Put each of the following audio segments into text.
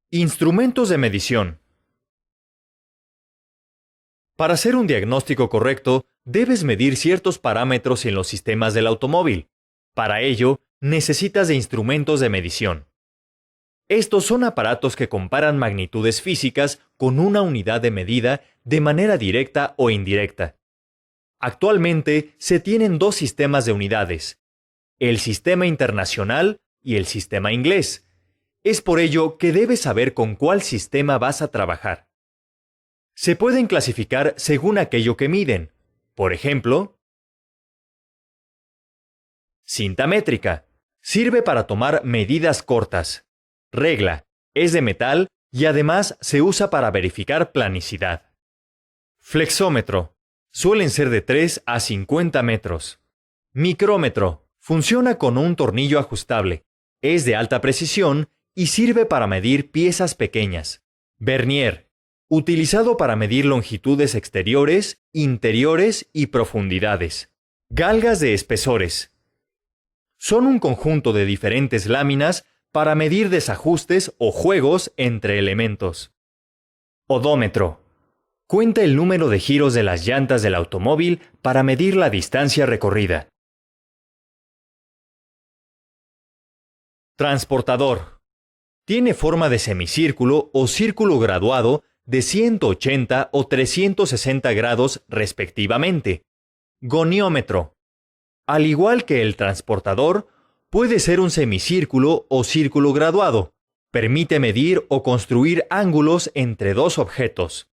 Instrumentos de medición. Para hacer un diagnóstico correcto, debes medir ciertos parámetros en los sistemas del automóvil. Para ello, necesitas de instrumentos de medición. Estos son aparatos que comparan magnitudes físicas con una unidad de medida de manera directa o indirecta. Actualmente se tienen dos sistemas de unidades, el sistema internacional y el sistema inglés. Es por ello que debes saber con cuál sistema vas a trabajar. Se pueden clasificar según aquello que miden. Por ejemplo, cinta métrica. Sirve para tomar medidas cortas. Regla. Es de metal y además se usa para verificar planicidad. Flexómetro. Suelen ser de 3 a 50 metros. Micrómetro. Funciona con un tornillo ajustable. Es de alta precisión y sirve para medir piezas pequeñas. Vernier. Utilizado para medir longitudes exteriores, interiores y profundidades. Galgas de espesores. Son un conjunto de diferentes láminas para medir desajustes o juegos entre elementos. Odómetro. Cuenta el número de giros de las llantas del automóvil para medir la distancia recorrida. Transportador. Tiene forma de semicírculo o círculo graduado de 180 o 360 grados respectivamente. Goniómetro. Al igual que el transportador, puede ser un semicírculo o círculo graduado. Permite medir o construir ángulos entre dos objetos.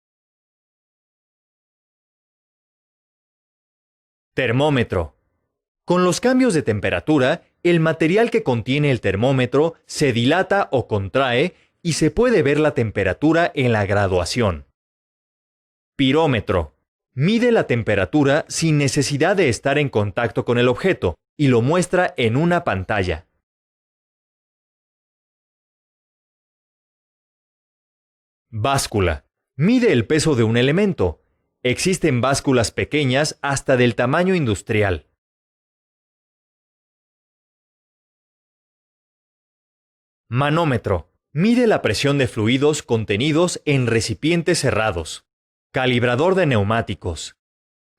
Termómetro. Con los cambios de temperatura, el material que contiene el termómetro se dilata o contrae y se puede ver la temperatura en la graduación. Pirómetro. Mide la temperatura sin necesidad de estar en contacto con el objeto y lo muestra en una pantalla. Báscula. Mide el peso de un elemento. Existen básculas pequeñas hasta del tamaño industrial. Manómetro. Mide la presión de fluidos contenidos en recipientes cerrados. Calibrador de neumáticos.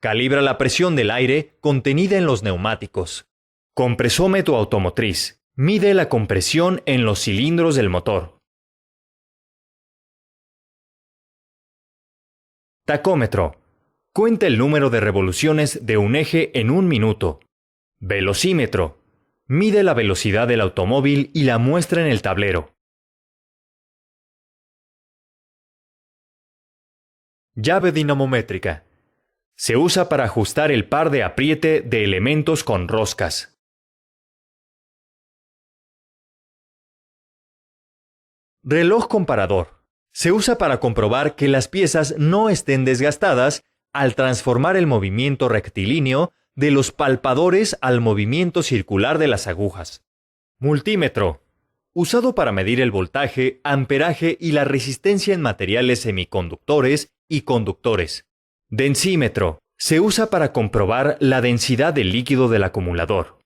Calibra la presión del aire contenida en los neumáticos. Compresómetro automotriz. Mide la compresión en los cilindros del motor. Tacómetro. Cuenta el número de revoluciones de un eje en un minuto. Velocímetro. Mide la velocidad del automóvil y la muestra en el tablero. Llave dinamométrica. Se usa para ajustar el par de apriete de elementos con roscas. Reloj comparador. Se usa para comprobar que las piezas no estén desgastadas al transformar el movimiento rectilíneo de los palpadores al movimiento circular de las agujas. Multímetro. Usado para medir el voltaje, amperaje y la resistencia en materiales semiconductores y conductores. Densímetro. Se usa para comprobar la densidad del líquido del acumulador.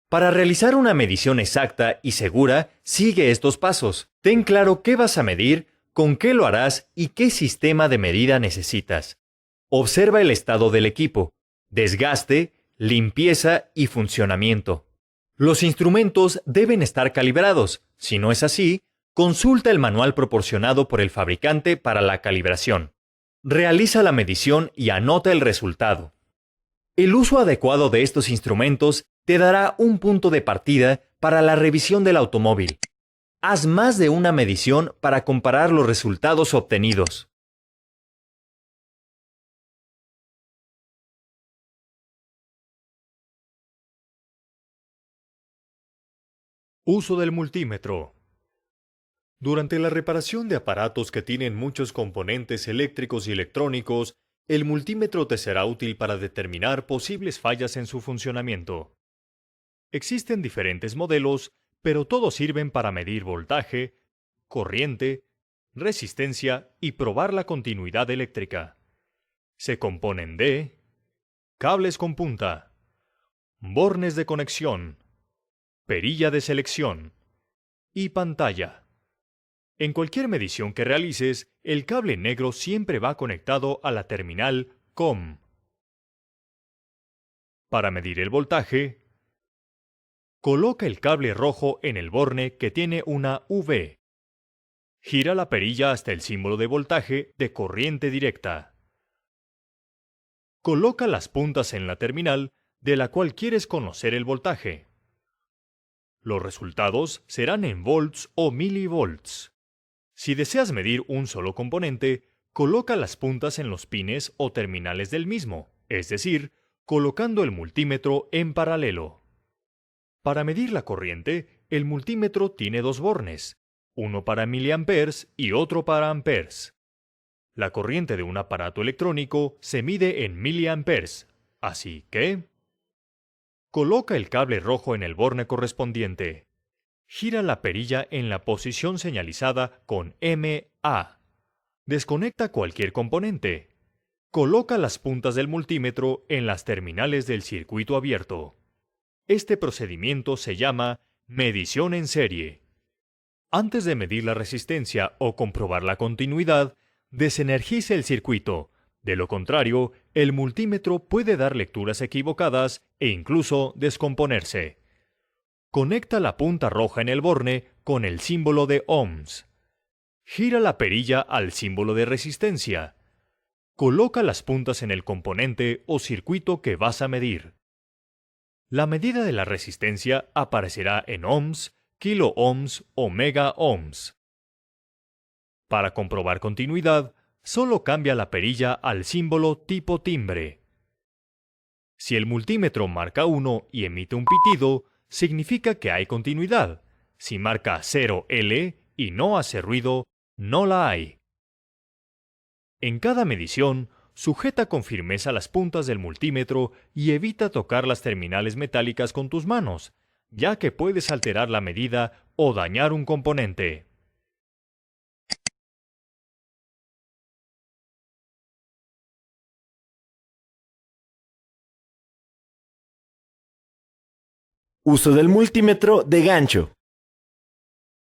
Para realizar una medición exacta y segura, sigue estos pasos. Ten claro qué vas a medir, con qué lo harás y qué sistema de medida necesitas. Observa el estado del equipo, desgaste, limpieza y funcionamiento. Los instrumentos deben estar calibrados. Si no es así, consulta el manual proporcionado por el fabricante para la calibración. Realiza la medición y anota el resultado. El uso adecuado de estos instrumentos te dará un punto de partida para la revisión del automóvil. Haz más de una medición para comparar los resultados obtenidos. Uso del multímetro. Durante la reparación de aparatos que tienen muchos componentes eléctricos y electrónicos, el multímetro te será útil para determinar posibles fallas en su funcionamiento. Existen diferentes modelos, pero todos sirven para medir voltaje, corriente, resistencia y probar la continuidad eléctrica. Se componen de cables con punta, bornes de conexión, perilla de selección, y pantalla. En cualquier medición que realices, el cable negro siempre va conectado a la terminal COM. Para medir el voltaje, coloca el cable rojo en el borne que tiene una V. Gira la perilla hasta el símbolo de voltaje de corriente directa. Coloca las puntas en la terminal de la cual quieres conocer el voltaje. Los resultados serán en volts o milivolts. Si deseas medir un solo componente, coloca las puntas en los pines o terminales del mismo, es decir, colocando el multímetro en paralelo. Para medir la corriente, el multímetro tiene dos bornes, uno para miliamperes y otro para amperes. La corriente de un aparato electrónico se mide en miliamperes, así que coloca el cable rojo en el borne correspondiente. Gira la perilla en la posición señalizada con MA. Desconecta cualquier componente. Coloca las puntas del multímetro en las terminales del circuito abierto. Este procedimiento se llama medición en serie. Antes de medir la resistencia o comprobar la continuidad, desenergice el circuito. De lo contrario, el multímetro puede dar lecturas equivocadas e incluso descomponerse. Conecta la punta roja en el borne con el símbolo de ohms. Gira la perilla al símbolo de resistencia. Coloca las puntas en el componente o circuito que vas a medir. La medida de la resistencia aparecerá en ohms, kiloohms o megaohms. Para comprobar continuidad, solo cambia la perilla al símbolo tipo timbre. Si el multímetro marca 1 y emite un pitido, significa que hay continuidad. Si marca 0L y no hace ruido, no la hay. En cada medición, sujeta con firmeza las puntas del multímetro y evita tocar las terminales metálicas con tus manos, ya que puedes alterar la medida o dañar un componente. Uso del multímetro de gancho.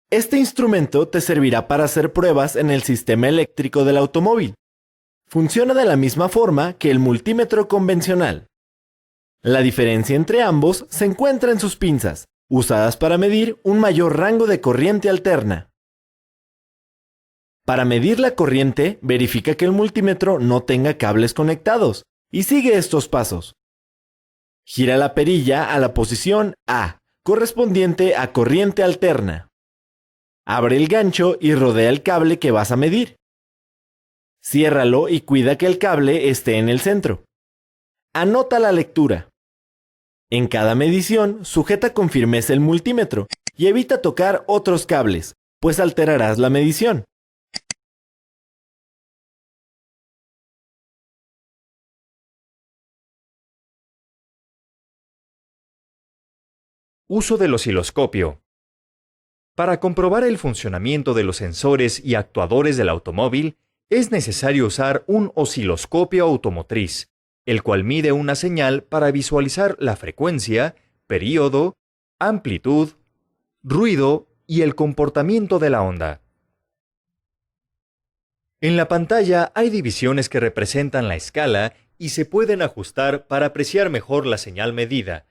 Este instrumento te servirá para hacer pruebas en el sistema eléctrico del automóvil. Funciona de la misma forma que el multímetro convencional. La diferencia entre ambos se encuentra en sus pinzas, usadas para medir un mayor rango de corriente alterna. Para medir la corriente, verifica que el multímetro no tenga cables conectados y sigue estos pasos. Gira la perilla a la posición A, correspondiente a corriente alterna. Abre el gancho y rodea el cable que vas a medir. Ciérralo y cuida que el cable esté en el centro. Anota la lectura. En cada medición, sujeta con firmeza el multímetro y evita tocar otros cables, pues alterarás la medición. Uso del osciloscopio. Para comprobar el funcionamiento de los sensores y actuadores del automóvil, es necesario usar un osciloscopio automotriz, el cual mide una señal para visualizar la frecuencia, período, amplitud, ruido y el comportamiento de la onda. En la pantalla hay divisiones que representan la escala y se pueden ajustar para apreciar mejor la señal medida.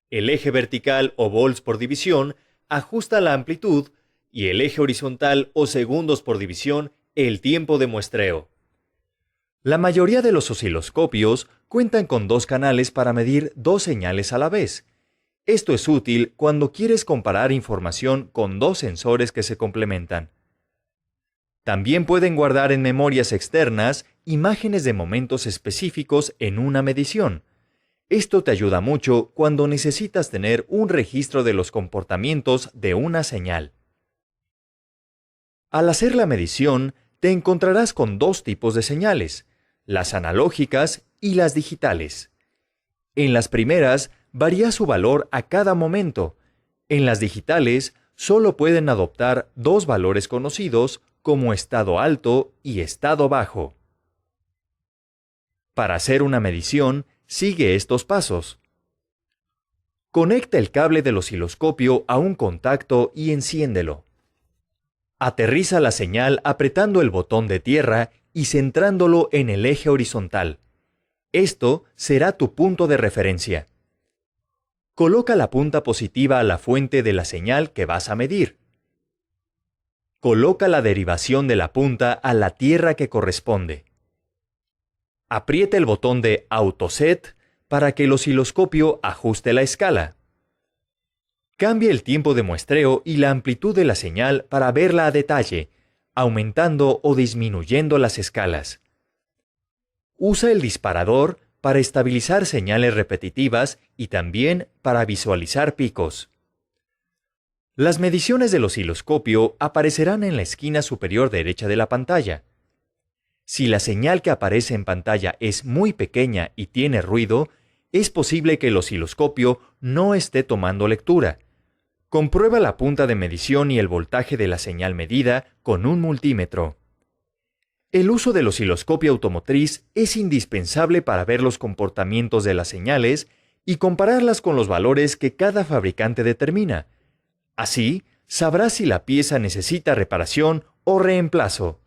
El eje vertical o volts por división ajusta la amplitud y el eje horizontal o segundos por división el tiempo de muestreo. La mayoría de los osciloscopios cuentan con dos canales para medir dos señales a la vez. Esto es útil cuando quieres comparar información con dos sensores que se complementan. También pueden guardar en memorias externas imágenes de momentos específicos en una medición. Esto te ayuda mucho cuando necesitas tener un registro de los comportamientos de una señal. Al hacer la medición, te encontrarás con dos tipos de señales, las analógicas y las digitales. En las primeras, varía su valor a cada momento. En las digitales, solo pueden adoptar dos valores conocidos como estado alto y estado bajo. Para hacer una medición, sigue estos pasos. Conecta el cable del osciloscopio a un contacto y enciéndelo. Aterriza la señal apretando el botón de tierra y centrándolo en el eje horizontal. Esto será tu punto de referencia. Coloca la punta positiva a la fuente de la señal que vas a medir. Coloca la derivación de la punta a la tierra que corresponde. Aprieta el botón de Autoset para que el osciloscopio ajuste la escala. Cambia el tiempo de muestreo y la amplitud de la señal para verla a detalle, aumentando o disminuyendo las escalas. Usa el disparador para estabilizar señales repetitivas y también para visualizar picos. Las mediciones del osciloscopio aparecerán en la esquina superior derecha de la pantalla. Si la señal que aparece en pantalla es muy pequeña y tiene ruido, es posible que el osciloscopio no esté tomando lectura. Comprueba la punta de medición y el voltaje de la señal medida con un multímetro. El uso del osciloscopio automotriz es indispensable para ver los comportamientos de las señales y compararlas con los valores que cada fabricante determina. Así, sabrás si la pieza necesita reparación o reemplazo.